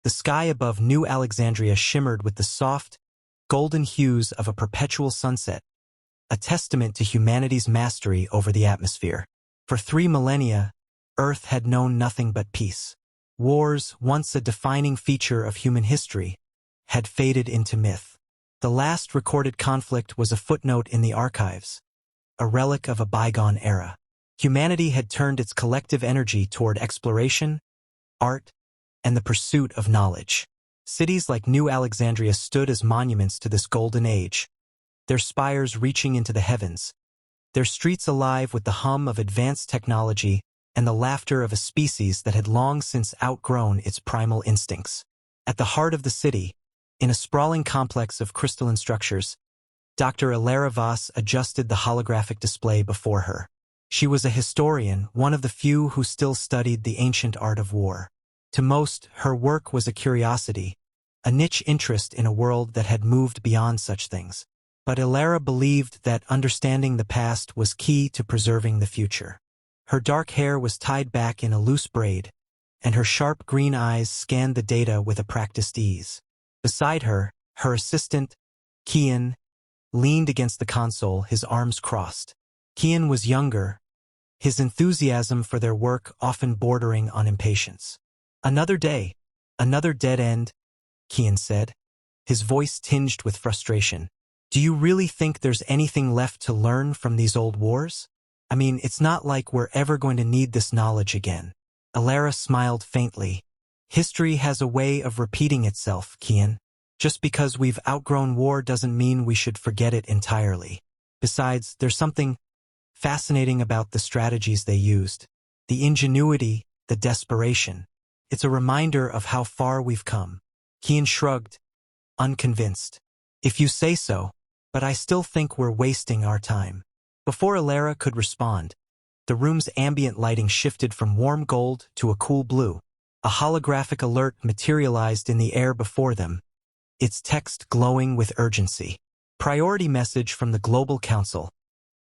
The sky above New Alexandria shimmered with the soft, golden hues of a perpetual sunset, a testament to humanity's mastery over the atmosphere. For 3 millennia, Earth had known nothing but peace. Wars, once a defining feature of human history, had faded into myth. The last recorded conflict was a footnote in the archives, a relic of a bygone era. Humanity had turned its collective energy toward exploration, art, and the pursuit of knowledge. Cities like New Alexandria stood as monuments to this golden age, their spires reaching into the heavens, their streets alive with the hum of advanced technology and the laughter of a species that had long since outgrown its primal instincts. At the heart of the city, in a sprawling complex of crystalline structures, Dr. Ilara Voss adjusted the holographic display before her. She was a historian, one of the few who still studied the ancient art of war. To most, her work was a curiosity, a niche interest in a world that had moved beyond such things. But Ilara believed that understanding the past was key to preserving the future. Her dark hair was tied back in a loose braid, and her sharp green eyes scanned the data with a practiced ease. Beside her, her assistant, Kian, leaned against the console, his arms crossed. Kian was younger, his enthusiasm for their work often bordering on impatience. "Another day, another dead end," Kian said, his voice tinged with frustration. "Do you really think there's anything left to learn from these old wars? I mean, it's not like we're ever going to need this knowledge again." Ilara smiled faintly. "History has a way of repeating itself, Kian. Just because we've outgrown war doesn't mean we should forget it entirely. Besides, there's something fascinating about the strategies they used. The ingenuity, the desperation. It's a reminder of how far we've come." Kian shrugged, unconvinced. "If you say so, but I still think we're wasting our time." Before Ilara could respond, the room's ambient lighting shifted from warm gold to a cool blue. A holographic alert materialized in the air before them, its text glowing with urgency. "Priority message from the Global Council,"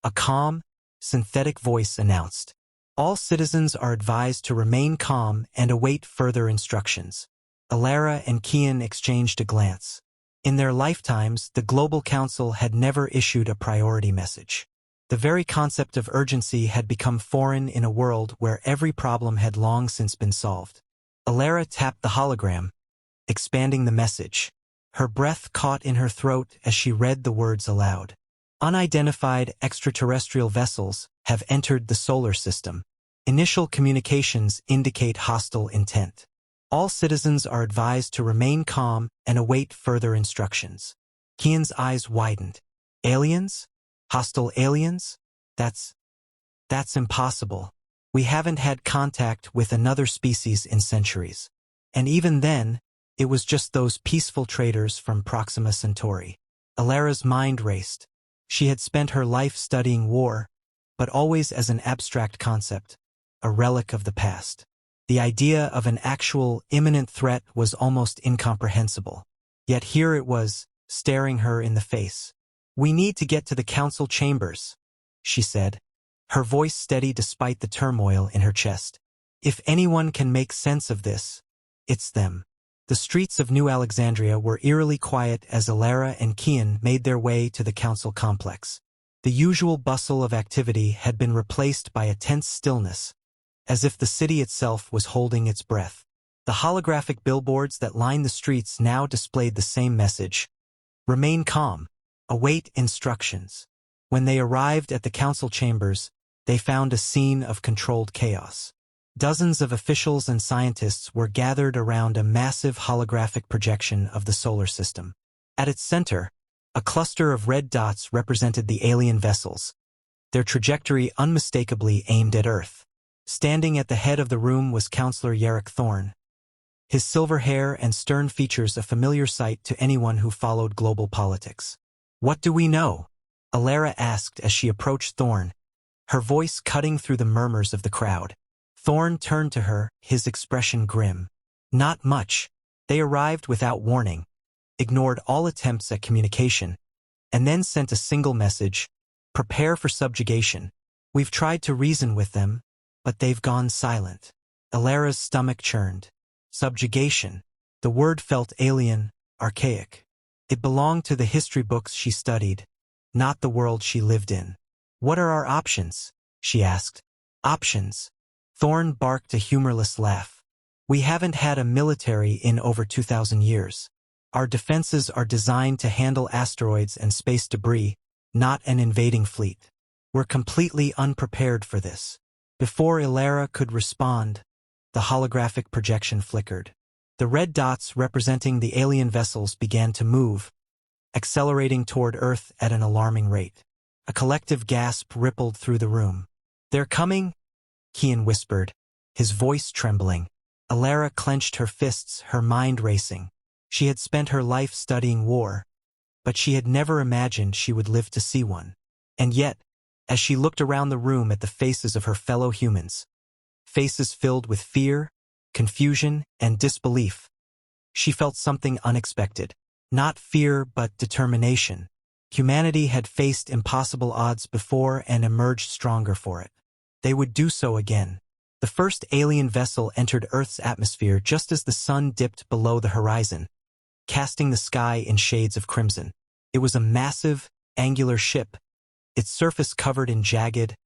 a calm, synthetic voice announced. "All citizens are advised to remain calm and await further instructions." Ilara and Kian exchanged a glance. In their lifetimes, the Global Council had never issued a priority message. The very concept of urgency had become foreign in a world where every problem had long since been solved. Ilara tapped the hologram, expanding the message. Her breath caught in her throat as she read the words aloud. "Unidentified extraterrestrial vessels have entered the solar system. Initial communications indicate hostile intent. All citizens are advised to remain calm and await further instructions." Kian's eyes widened. "Aliens? Hostile aliens? That's impossible. We haven't had contact with another species in centuries. And even then, it was just those peaceful traders from Proxima Centauri." Ilara's mind raced. She had spent her life studying war, but always as an abstract concept, a relic of the past. The idea of an actual, imminent threat was almost incomprehensible. Yet here it was, staring her in the face. "We need to get to the council chambers," she said, her voice steady despite the turmoil in her chest. "If anyone can make sense of this, it's them." The streets of New Alexandria were eerily quiet as Ilara and Kian made their way to the council complex. The usual bustle of activity had been replaced by a tense stillness, as if the city itself was holding its breath. The holographic billboards that lined the streets now displayed the same message: "Remain calm. Await instructions." When they arrived at the council chambers, they found a scene of controlled chaos. Dozens of officials and scientists were gathered around a massive holographic projection of the solar system. At its center, a cluster of red dots represented the alien vessels, their trajectory unmistakably aimed at Earth. Standing at the head of the room was Counselor Yarrick Thorne, his silver hair and stern features a familiar sight to anyone who followed global politics. "What do we know?" Ilara asked as she approached Thorne, her voice cutting through the murmurs of the crowd. Thorne turned to her, his expression grim. "Not much. They arrived without warning, ignored all attempts at communication, and then sent a single message: prepare for subjugation. We've tried to reason with them, but they've gone silent." Ilara's stomach churned. Subjugation. The word felt alien, archaic. It belonged to the history books she studied, not the world she lived in. "What are our options?" she asked. "Options?" Thorne barked a humorless laugh. "We haven't had a military in over 2,000 years. Our defenses are designed to handle asteroids and space debris, not an invading fleet. We're completely unprepared for this." Before Ilara could respond, the holographic projection flickered. The red dots representing the alien vessels began to move, accelerating toward Earth at an alarming rate. A collective gasp rippled through the room. "They're coming," Kian whispered, his voice trembling. Ilara clenched her fists, her mind racing. She had spent her life studying war, but she had never imagined she would live to see one. And yet, as she looked around the room at the faces of her fellow humans, faces filled with fear, confusion, and disbelief, she felt something unexpected. Not fear, but determination. Humanity had faced impossible odds before and emerged stronger for it. They would do so again. The first alien vessel entered Earth's atmosphere just as the sun dipped below the horizon, casting the sky in shades of crimson. It was a massive, angular ship, its surface covered in jagged,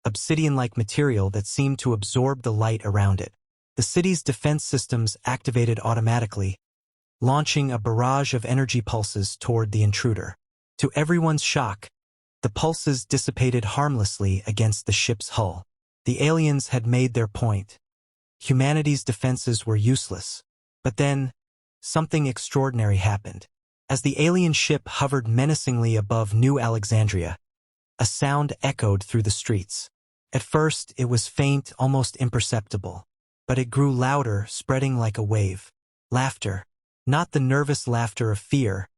obsidian-like material that seemed to absorb the light around it. The city's defense systems activated automatically, launching a barrage of energy pulses toward the intruder. To everyone's shock, the pulses dissipated harmlessly against the ship's hull. The aliens had made their point. Humanity's defenses were useless. But then, something extraordinary happened. As the alien ship hovered menacingly above New Alexandria, a sound echoed through the streets. At first, it was faint, almost imperceptible. But it grew louder, spreading like a wave. Laughter. Not the nervous laughter of fear,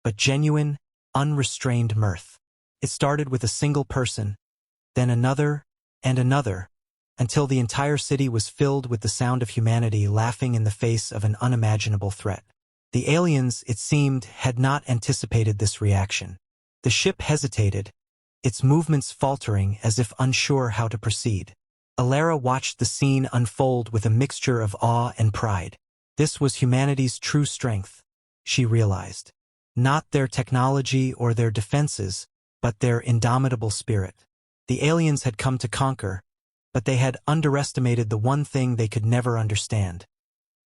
but genuine, unrestrained mirth. It started with a single person, then another, and another, until the entire city was filled with the sound of humanity laughing in the face of an unimaginable threat. The aliens, it seemed, had not anticipated this reaction. The ship hesitated, its movements faltering as if unsure how to proceed. Ilara watched the scene unfold with a mixture of awe and pride. This was humanity's true strength, she realized. Not their technology or their defenses, but their indomitable spirit. The aliens had come to conquer, but they had underestimated the one thing they could never understand: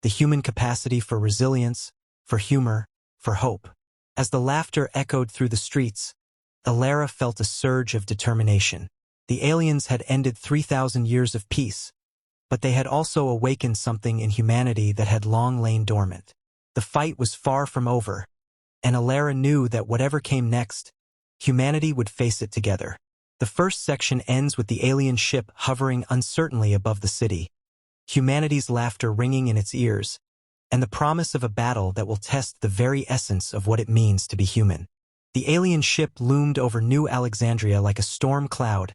the human capacity for resilience, for humor, for hope. As the laughter echoed through the streets, Ilara felt a surge of determination. The aliens had ended 3,000 years of peace, but they had also awakened something in humanity that had long lain dormant. The fight was far from over, and Ilara knew that whatever came next, humanity would face it together. The first section ends with the alien ship hovering uncertainly above the city, humanity's laughter ringing in its ears, and the promise of a battle that will test the very essence of what it means to be human. The alien ship loomed over New Alexandria like a storm cloud,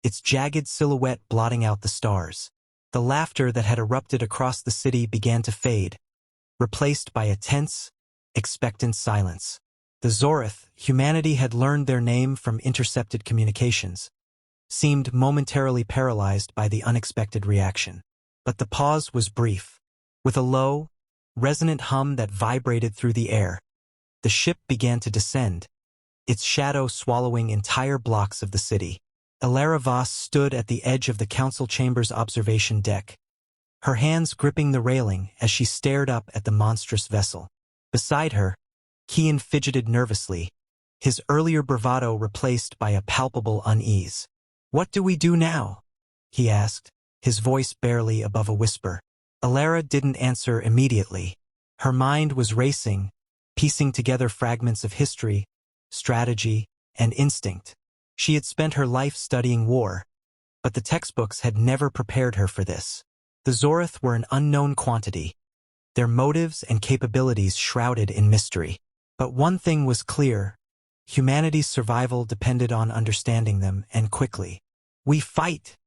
its jagged silhouette blotting out the stars. The laughter that had erupted across the city began to fade, replaced by a tense, expectant silence. The Zorith, humanity had learned their name from intercepted communications, seemed momentarily paralyzed by the unexpected reaction. But the pause was brief. With a low, resonant hum that vibrated through the air, the ship began to descend, its shadow swallowing entire blocks of the city. Ilara Voss stood at the edge of the council chamber's observation deck, her hands gripping the railing as she stared up at the monstrous vessel. Beside her, Kian fidgeted nervously, his earlier bravado replaced by a palpable unease. "What do we do now?" he asked, his voice barely above a whisper. Ilara didn't answer immediately. Her mind was racing, piecing together fragments of history, strategy, and instinct. She had spent her life studying war, but the textbooks had never prepared her for this. The Zorith were an unknown quantity, their motives and capabilities shrouded in mystery. But one thing was clear: humanity's survival depended on understanding them, and quickly. "We fight,"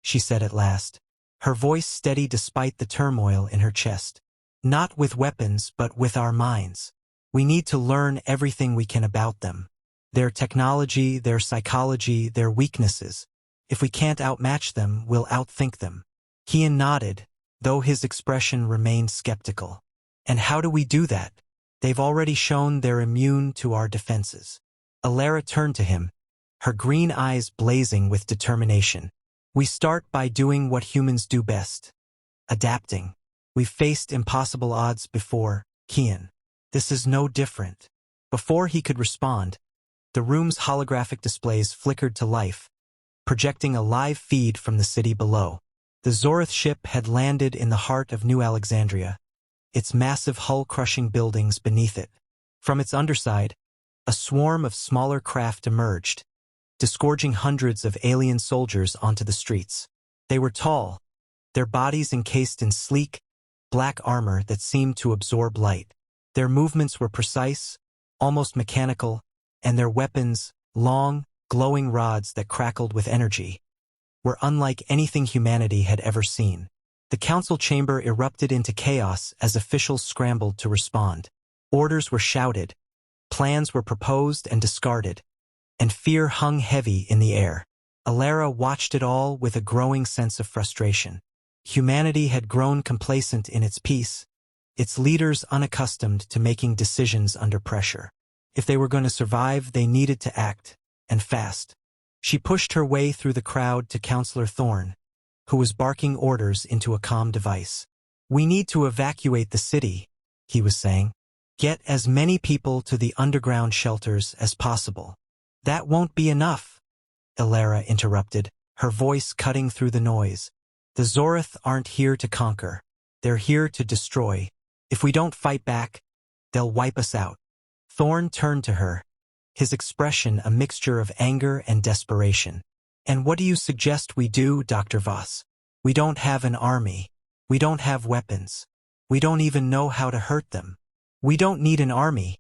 she said at last, her voice steady despite the turmoil in her chest. "Not with weapons, but with our minds. We need to learn everything we can about them. Their technology, their psychology, their weaknesses. If we can't outmatch them, we'll outthink them." Kian nodded, though his expression remained skeptical. And how do we do that? They've already shown they're immune to our defenses. Alara turned to him, her green eyes blazing with determination. We start by doing what humans do best. Adapting. We've faced impossible odds before, Kian. This is no different. Before he could respond, the room's holographic displays flickered to life, projecting a live feed from the city below. The Zorith ship had landed in the heart of New Alexandria, its massive hull-crushing buildings beneath it. From its underside, a swarm of smaller craft emerged, disgorging hundreds of alien soldiers onto the streets. They were tall, their bodies encased in sleek, black armor that seemed to absorb light. Their movements were precise, almost mechanical, and their weapons, long, glowing rods that crackled with energy, were unlike anything humanity had ever seen. The council chamber erupted into chaos as officials scrambled to respond. Orders were shouted, plans were proposed and discarded, and fear hung heavy in the air. Alara watched it all with a growing sense of frustration. Humanity had grown complacent in its peace, its leaders unaccustomed to making decisions under pressure. If they were going to survive, they needed to act, and fast. She pushed her way through the crowd to Counselor Thorne, who was barking orders into a comm device. We need to evacuate the city, he was saying. Get as many people to the underground shelters as possible. That won't be enough, Alara interrupted, her voice cutting through the noise. The Zorith aren't here to conquer. They're here to destroy. If we don't fight back, they'll wipe us out. Thorne turned to her, his expression a mixture of anger and desperation. And what do you suggest we do, Dr. Voss? We don't have an army. We don't have weapons. We don't even know how to hurt them. We don't need an army,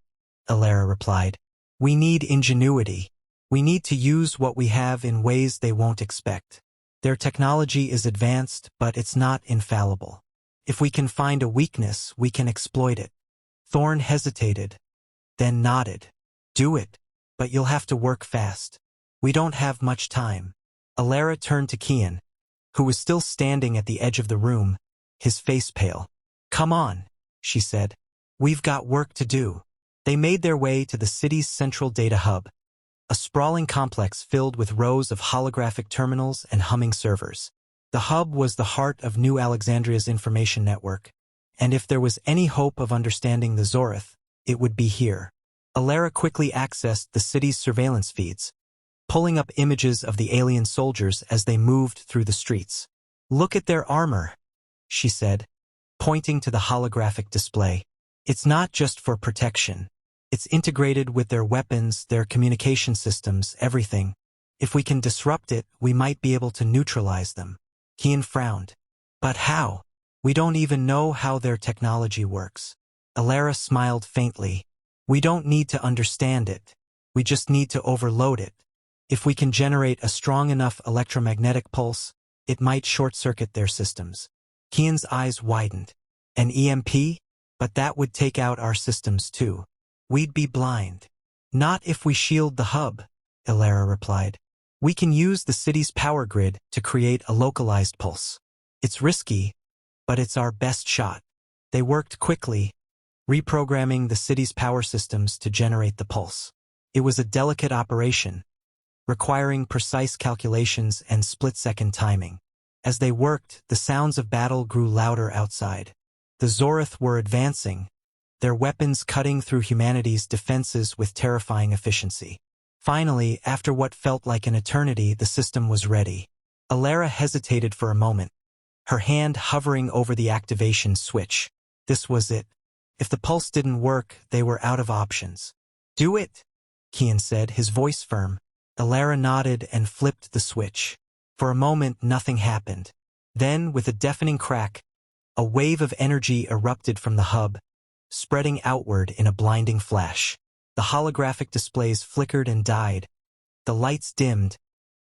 Alara replied. We need ingenuity. We need to use what we have in ways they won't expect. Their technology is advanced, but it's not infallible. If we can find a weakness, we can exploit it. Thorne hesitated, then nodded. Do it, but you'll have to work fast. We don't have much time. Alara turned to Kian, who was still standing at the edge of the room, his face pale. Come on, she said. We've got work to do. They made their way to the city's central data hub, a sprawling complex filled with rows of holographic terminals and humming servers. The hub was the heart of New Alexandria's information network, and if there was any hope of understanding the Zorith, it would be here. Alara quickly accessed the city's surveillance feeds, pulling up images of the alien soldiers as they moved through the streets. Look at their armor, she said, pointing to the holographic display. It's not just for protection. It's integrated with their weapons, their communication systems, everything. If we can disrupt it, we might be able to neutralize them. Kian frowned. But how? We don't even know how their technology works. Alara smiled faintly. We don't need to understand it. We just need to overload it. If we can generate a strong enough electromagnetic pulse, it might short-circuit their systems. Kian's eyes widened. An EMP? But that would take out our systems too. We'd be blind. Not if we shield the hub, Alara replied. We can use the city's power grid to create a localized pulse. It's risky, but it's our best shot. They worked quickly, reprogramming the city's power systems to generate the pulse. It was a delicate operation, requiring precise calculations and split-second timing. As they worked, the sounds of battle grew louder outside. The Zorith were advancing, their weapons cutting through humanity's defenses with terrifying efficiency. Finally, after what felt like an eternity, the system was ready. Alara hesitated for a moment, her hand hovering over the activation switch. This was it. If the pulse didn't work, they were out of options. Do it, Kian said, his voice firm. Alara nodded and flipped the switch. For a moment, nothing happened. Then, with a deafening crack, a wave of energy erupted from the hub, spreading outward in a blinding flash. The holographic displays flickered and died, the lights dimmed,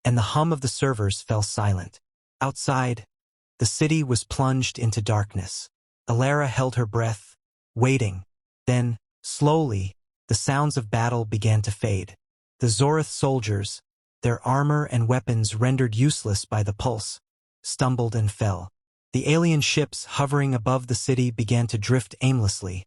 and the hum of the servers fell silent. Outside, the city was plunged into darkness. Alara held her breath, waiting. Then, slowly, the sounds of battle began to fade. The Zorith soldiers, their armor and weapons rendered useless by the pulse, stumbled and fell. The alien ships hovering above the city began to drift aimlessly,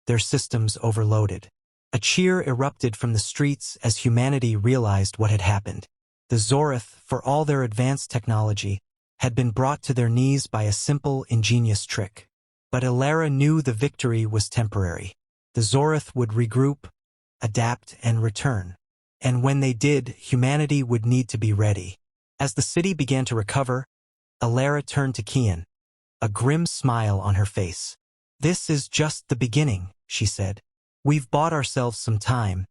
their systems overloaded. A cheer erupted from the streets as humanity realized what had happened. The Zorith, for all their advanced technology, had been brought to their knees by a simple, ingenious trick. But Ilara knew the victory was temporary. The Zorith would regroup, adapt, and return. And when they did, humanity would need to be ready. As the city began to recover, Ilara turned to Kian, a grim smile on her face. "This is just the beginning," she said. "We've bought ourselves some time,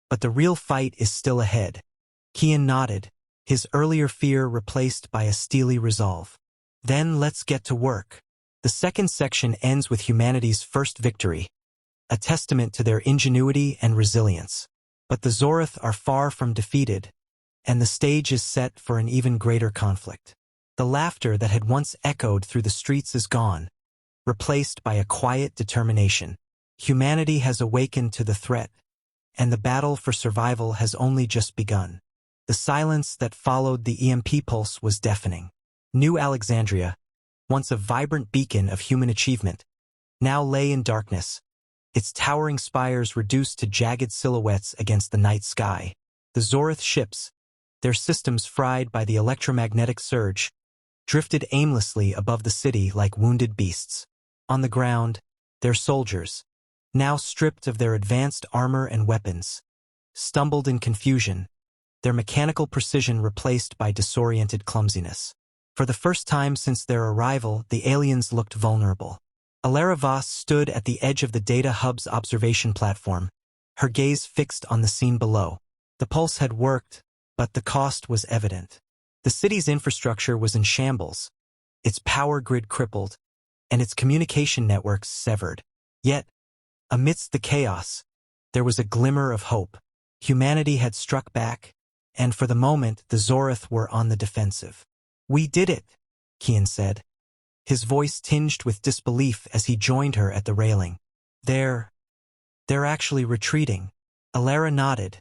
but the real fight is still ahead." Kian nodded, his earlier fear replaced by a steely resolve. "Then let's get to work." The second section ends with humanity's first victory, a testament to their ingenuity and resilience. But the Zorith are far from defeated, and the stage is set for an even greater conflict. The laughter that had once echoed through the streets is gone, replaced by a quiet determination. Humanity has awakened to the threat, and the battle for survival has only just begun. The silence that followed the EMP pulse was deafening. New Alexandria, once a vibrant beacon of human achievement, now lay in darkness, its towering spires reduced to jagged silhouettes against the night sky. The Zorith ships, their systems fried by the electromagnetic surge, drifted aimlessly above the city like wounded beasts. On the ground, their soldiers, now stripped of their advanced armor and weapons, stumbled in confusion, their mechanical precision replaced by disoriented clumsiness. For the first time since their arrival, the aliens looked vulnerable. Ilara Voss stood at the edge of the Data Hub's observation platform, her gaze fixed on the scene below. The pulse had worked, but the cost was evident. The city's infrastructure was in shambles, its power grid crippled, and its communication networks severed. Yet, amidst the chaos, there was a glimmer of hope. Humanity had struck back, and for the moment the Zorith were on the defensive. "We did it," Kian said, his voice tinged with disbelief as he joined her at the railing. They're actually retreating." Ilara nodded,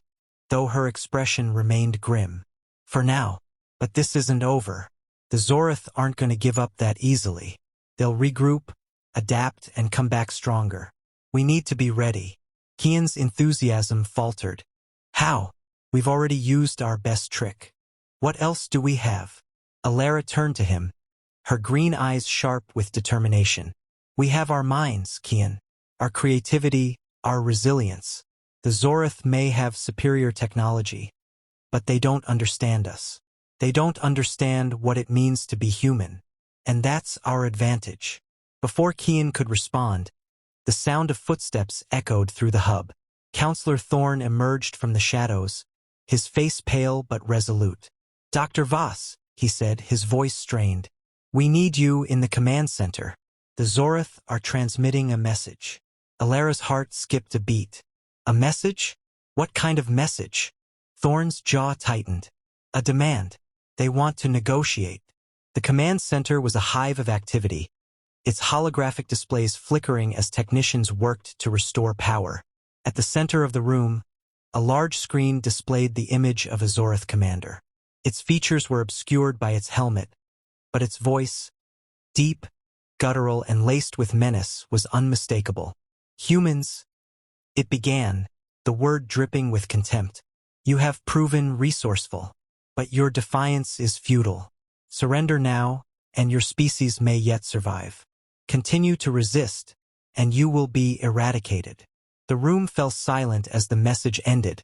though her expression remained grim. "For now. But this isn't over. The Zorith aren't going to give up that easily. They'll regroup, adapt, and come back stronger. We need to be ready." Kian's enthusiasm faltered. "How? We've already used our best trick. What else do we have?" Ilara turned to him, her green eyes sharp with determination. "We have our minds, Kian. Our creativity, our resilience. The Zorith may have superior technology, but they don't understand us. They don't understand what it means to be human. And that's our advantage." Before Kian could respond, the sound of footsteps echoed through the hub. Counselor Thorne emerged from the shadows, his face pale but resolute. "Dr. Voss," he said, his voice strained. "We need you in the command center. The Zorith are transmitting a message." Ilara's heart skipped a beat. "A message? What kind of message?" Thorne's jaw tightened. "A demand. They want to negotiate." The command center was a hive of activity, its holographic displays flickering as technicians worked to restore power. At the center of the room, a large screen displayed the image of a Zorith commander. Its features were obscured by its helmet, but its voice, deep, guttural, and laced with menace, was unmistakable. "Humans," it began, the word dripping with contempt. "You have proven resourceful, but your defiance is futile. Surrender now, and your species may yet survive. Continue to resist, and you will be eradicated." The room fell silent as the message ended,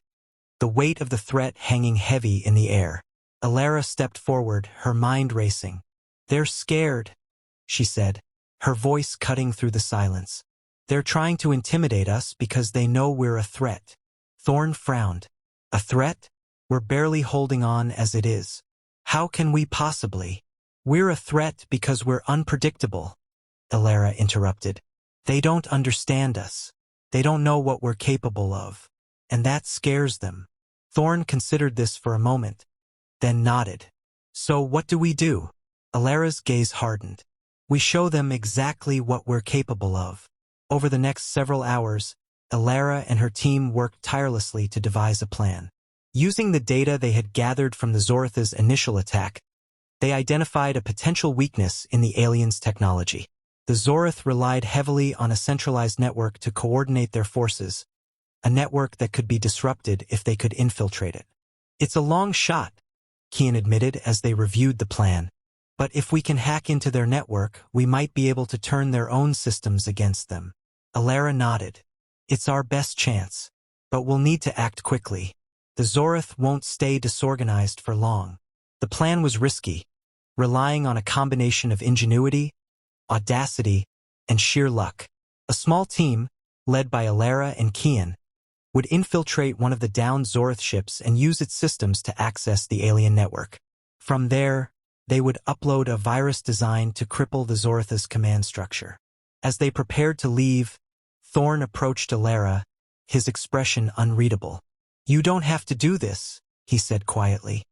the weight of the threat hanging heavy in the air. Ilara stepped forward, her mind racing. "They're scared," she said, her voice cutting through the silence. "They're trying to intimidate us because they know we're a threat." Thorne frowned. "A threat? We're barely holding on as it is. How can we possibly?" "We're a threat because we're unpredictable," Ilara interrupted. "They don't understand us. They don't know what we're capable of. And that scares them." Thorne considered this for a moment, then nodded. "So what do we do?" Ilara's gaze hardened. "We show them exactly what we're capable of." Over the next several hours, Ilara and her team worked tirelessly to devise a plan. Using the data they had gathered from the Zorith's initial attack, They identified a potential weakness in the aliens' technology. The Zorith relied heavily on a centralized network to coordinate their forces, a network that could be disrupted if they could infiltrate it. It's a long shot, Kian admitted as they reviewed the plan. But if we can hack into their network, we might be able to turn their own systems against them. Alara nodded. It's our best chance. But we'll need to act quickly. The Zorith won't stay disorganized for long. The plan was risky, relying on a combination of ingenuity, audacity, and sheer luck. A small team, led by Alara and Kian, would infiltrate one of the downed Zorith ships and use its systems to access the alien network. From there, they would upload a virus designed to cripple the Zorith's command structure. As they prepared to leave, Thorn approached Alara, his expression unreadable. You don't have to do this, he said quietly.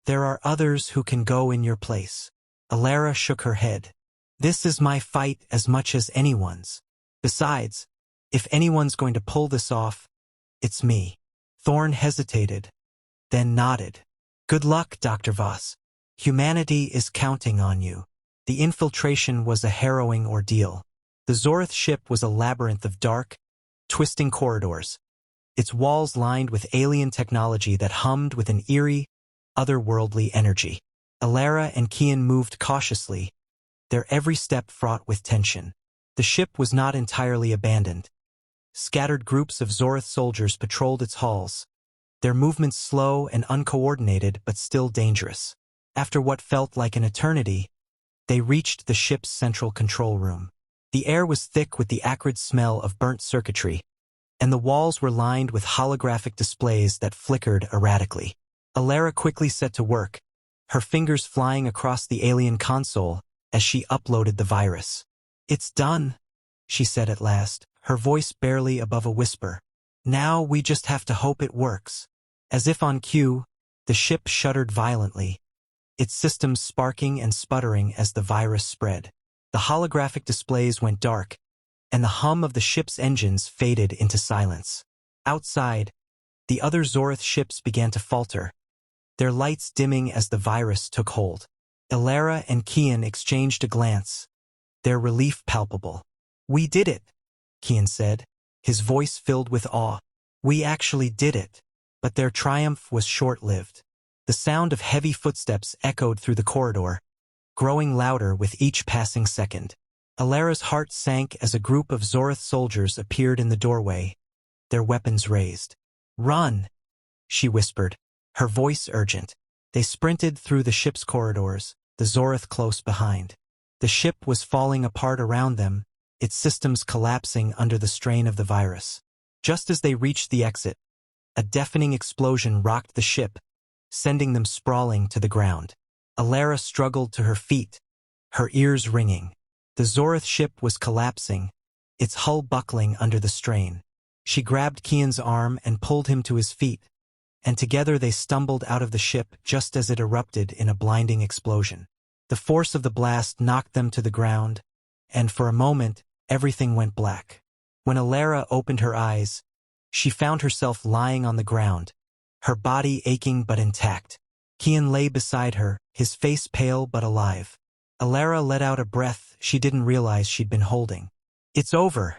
There are others who can go in your place. Alara shook her head. This is my fight as much as anyone's. Besides, if anyone's going to pull this off, it's me. Thorn hesitated, then nodded. Good luck, Dr. Voss. Humanity is counting on you. The infiltration was a harrowing ordeal. The Zorith ship was a labyrinth of dark, twisting corridors, its walls lined with alien technology that hummed with an eerie, otherworldly energy. Alara and Kian moved cautiously, their every step fraught with tension. The ship was not entirely abandoned. Scattered groups of Zorith soldiers patrolled its halls, their movements slow and uncoordinated but still dangerous. After what felt like an eternity, they reached the ship's central control room. The air was thick with the acrid smell of burnt circuitry, and the walls were lined with holographic displays that flickered erratically. Alara quickly set to work, her fingers flying across the alien console as she uploaded the virus. It's done, she said at last, her voice barely above a whisper. Now we just have to hope it works. As if on cue, the ship shuddered violently, its systems sparking and sputtering as the virus spread. The holographic displays went dark, and the hum of the ship's engines faded into silence. Outside, the other Zorith ships began to falter, their lights dimming as the virus took hold. Alara and Kian exchanged a glance, their relief palpable. We did it, Kian said, his voice filled with awe. We actually did it. But their triumph was short-lived. The sound of heavy footsteps echoed through the corridor, growing louder with each passing second. Alara's heart sank as a group of Zorith soldiers appeared in the doorway, their weapons raised. Run, she whispered, her voice urgent. They sprinted through the ship's corridors, the Zorith close behind. The ship was falling apart around them, its systems collapsing under the strain of the virus. Just as they reached the exit, a deafening explosion rocked the ship, sending them sprawling to the ground. Alara struggled to her feet, her ears ringing. The Zorith ship was collapsing, its hull buckling under the strain. She grabbed Kian's arm and pulled him to his feet, and together they stumbled out of the ship just as it erupted in a blinding explosion. The force of the blast knocked them to the ground, and for a moment, everything went black. When Alara opened her eyes, she found herself lying on the ground, her body aching but intact. Kian lay beside her, his face pale but alive. Alara let out a breath she didn't realize she'd been holding. It's over,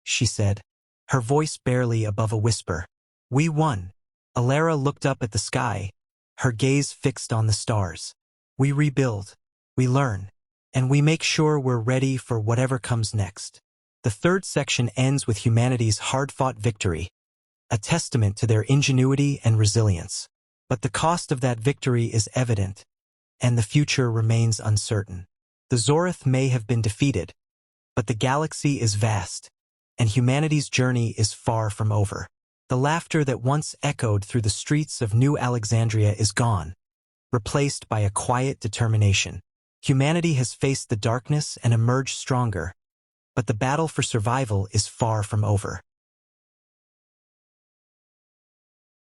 she said, her voice barely above a whisper. We won. Alara looked up at the sky, her gaze fixed on the stars. We rebuild, we learn, and we make sure we're ready for whatever comes next. The third section ends with humanity's hard-fought victory, a testament to their ingenuity and resilience. But the cost of that victory is evident, and the future remains uncertain. The Zorith may have been defeated, but the galaxy is vast, and humanity's journey is far from over. The laughter that once echoed through the streets of New Alexandria is gone, replaced by a quiet determination. Humanity has faced the darkness and emerged stronger, but the battle for survival is far from over.